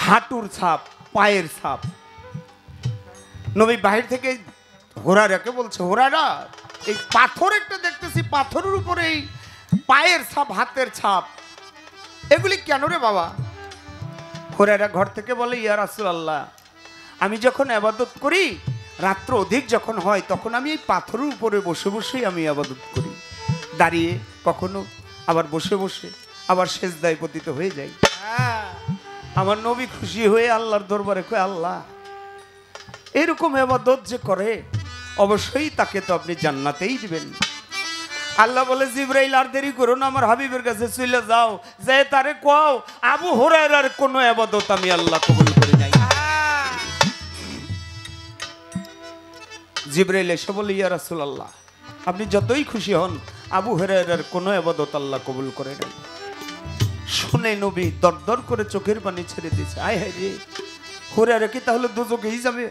হাঁটুর ছাপ, পায়ের ছাপ। নবী বাহির থেকে হোরারাকে বলছে, হোরারা এই পাথর একটা দেখতেছি, পাথরের উপরে এই পায়ের ছাপ, হাতের ছাপ, এগুলি কেন রে বাবা? হোরারা ঘর থেকে বলে, ইয়া রাসূলুল্লাহ, আমি যখন ইবাদত করি, রাত্র অধিক যখন হয়, তখন আমি এই পাথরের উপরে বসে বসেই আমি ইবাদত করি, দাঁড়িয়ে কখনো, আবার বসে বসে, আবার সেজদায় পতিত হয়ে যাই। আমার নবী খুশি হয়ে আল্লাহর দরবারে কয়, আল্লাহ এরকম ইবাদত যে করে অবশ্যই তাকে তো আপনি জান্নাতেই দিবেন। আল্লাহ বলে, জিবরাইল আর দেরি করো না, আমার হাবিবের কাছে চলে যাও, যে তারে কও আবু হুরায়রার কোন ইবাদত আমি আল্লাহ কবুল করে নাই। জিবরাইল এসে বলে, ইয়া রাসূলুল্লাহ, আপনি যতই খুশি হন, আবু হুরায়রার কোন ইবাদত আল্লাহ কবুল করে নাই। শুনে নবী দরদর করে চোখের পানি ছেড়ে দিয়েছে। আয় হায় রে, হুরায়রা কি তাহলে দুজকেই যাবে?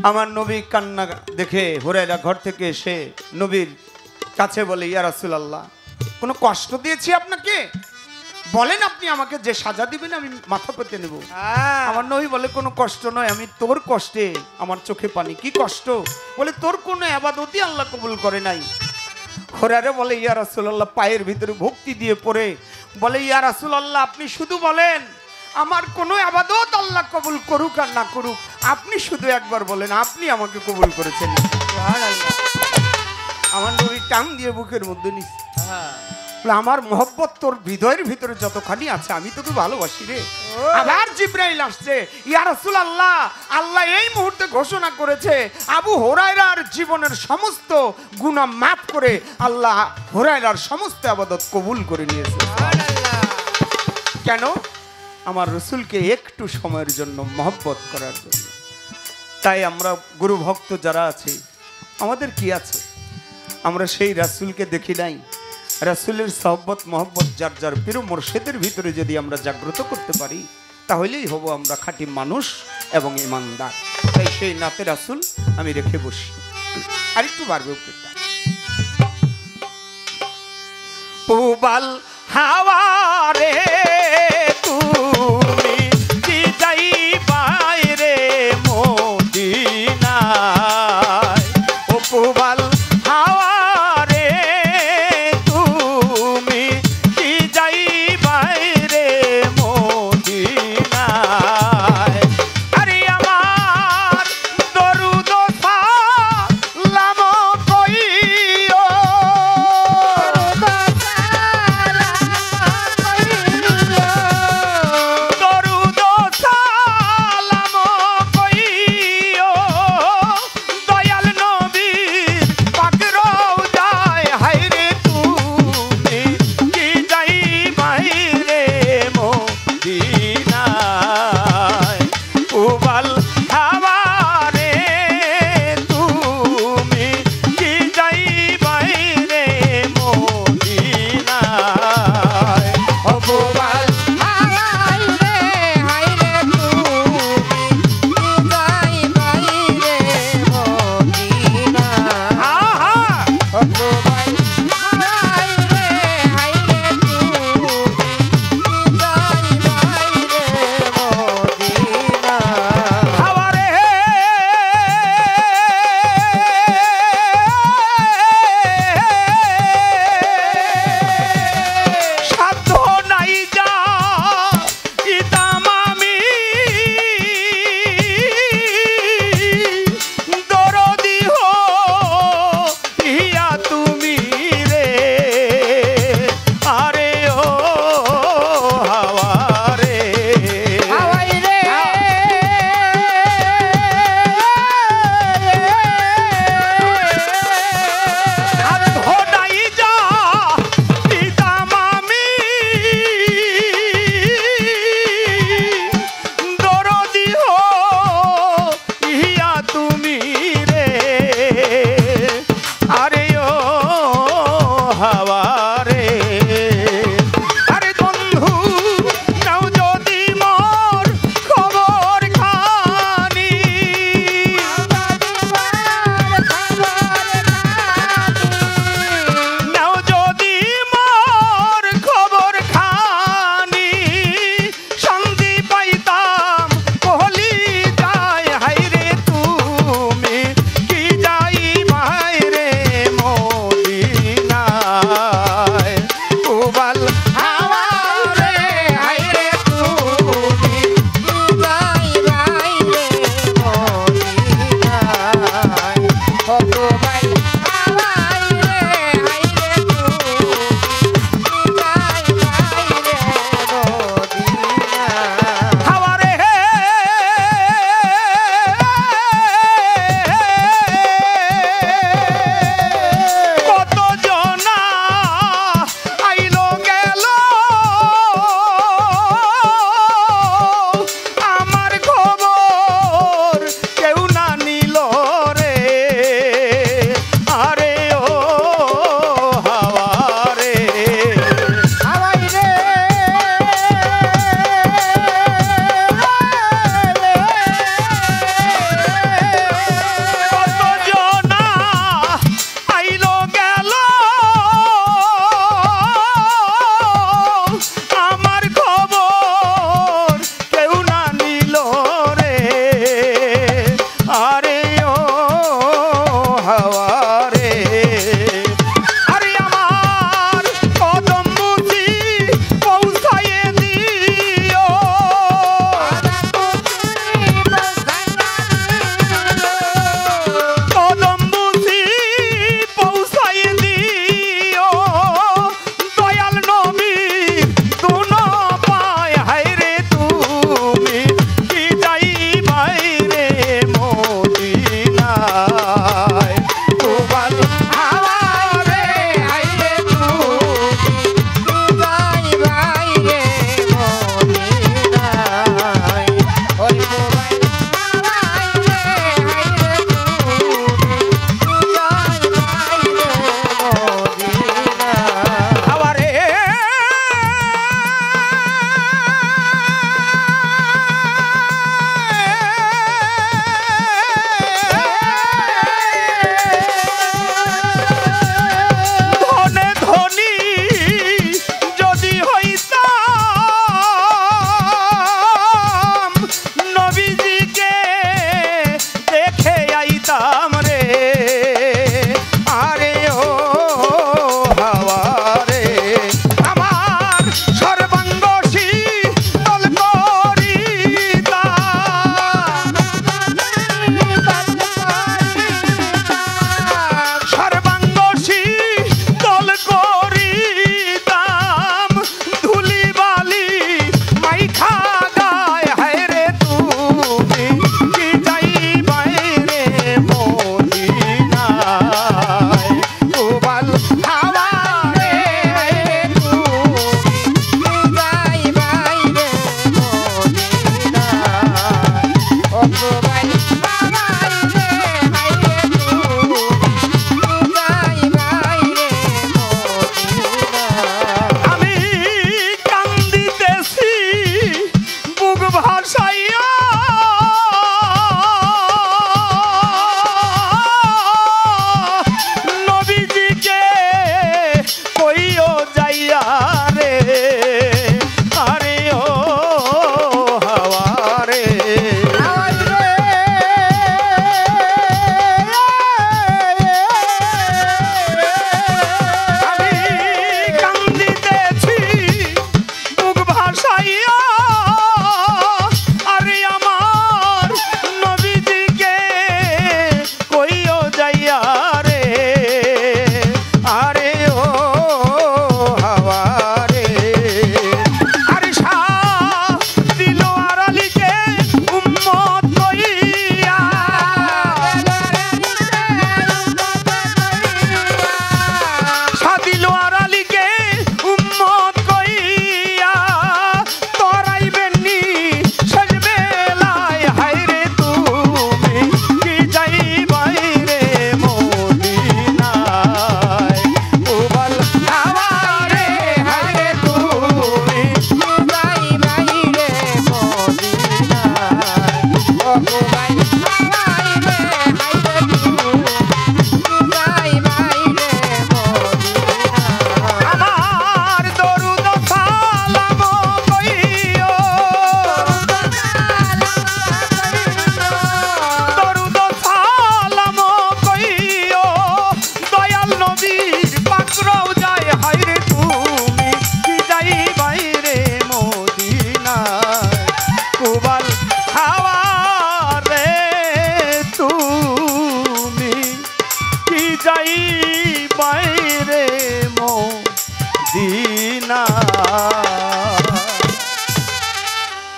আমার নবী কান্না দেখে হুরায়রা ঘর থেকে এসে নবীর কাছে বলে, ইয়া রাসূলুল্লাহ, কোনো কষ্ট দিয়েছি আপনাকে? বলেন আপনি আমাকে যে সাজা দিবেন আমি মাথা পেতে নেব। আমার নবী বলে, কোনো কষ্ট নয়, আমি তোর কষ্টে আমার চোখে পানি। কি কষ্ট? বলে, তোর কোনো ইবাদতই আল্লাহ কবুল করে নাই। হুরায়রা বলে, ইয়া রাসূলুল্লাহ, পায়ের ভিতরে ভক্তি দিয়ে পড়ে বলে, ইয়া রাসূলুল্লাহ, আপনি শুধু বলেন আমার কোনো ইবাদত আল্লাহ কবুল করুক আর না করুক, আপনি শুধু একবার বলেন আপনি আমাকে কবুল করেছেন। আমার নবী টান দিয়ে বুকের মধ্যে নিচ্ছে, আমার মহব্বত তোর হৃদয়ের ভিতরে যতখানি আছে আমি তোকে ভালোবাসি রে। আবার জিবরাইল আসছে, ইয়া রাসূলুল্লাহ, আল্লাহ এই মুহূর্তে ঘোষণা করেছে আবু হুরায়রার জীবনের সমস্ত গুনাহ মাফ করে আল্লাহ হুরায়রার সমস্ত ইবাদত কবুল করে নিয়েছে। কেন? আমার রাসূলকে একটু সময়ের জন্য মহব্বত করার জন্য। তাই আমরা গুরু ভক্ত যারা আছি, আমাদের কি আছে? আমরা সেই রাসূলকে দেখি নাই? রাসূলের সাহবত মহব্বত যার যার পীর মুর্শিদের ভিতরে যদি আমরা জাগ্রত করতে পারি, তাহলেই হব আমরা খাঁটি মানুষ এবং ইমানদার। তাই সেই নাতে রাসূল আমি রেখে বসি। আরেকটু বাড়বে উপরটা। পুবাল হাওয়া রে তুমি কি যাই বাইরে মদিনায়, ও পুবাল হাওয়া রে তুমি কি যাই বাইরে মদিনায়, আরে আমার দরুদ সালাম কইও, লাল হাওয়ারে হাইরে তুমি যাই রাই রে মদিনায় ও গো ভাই হাওয়াই রে হাই রে তুমি যাই রাই রে মদিনায় হাওয়ারে কত জনা আইলো গেল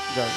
যাও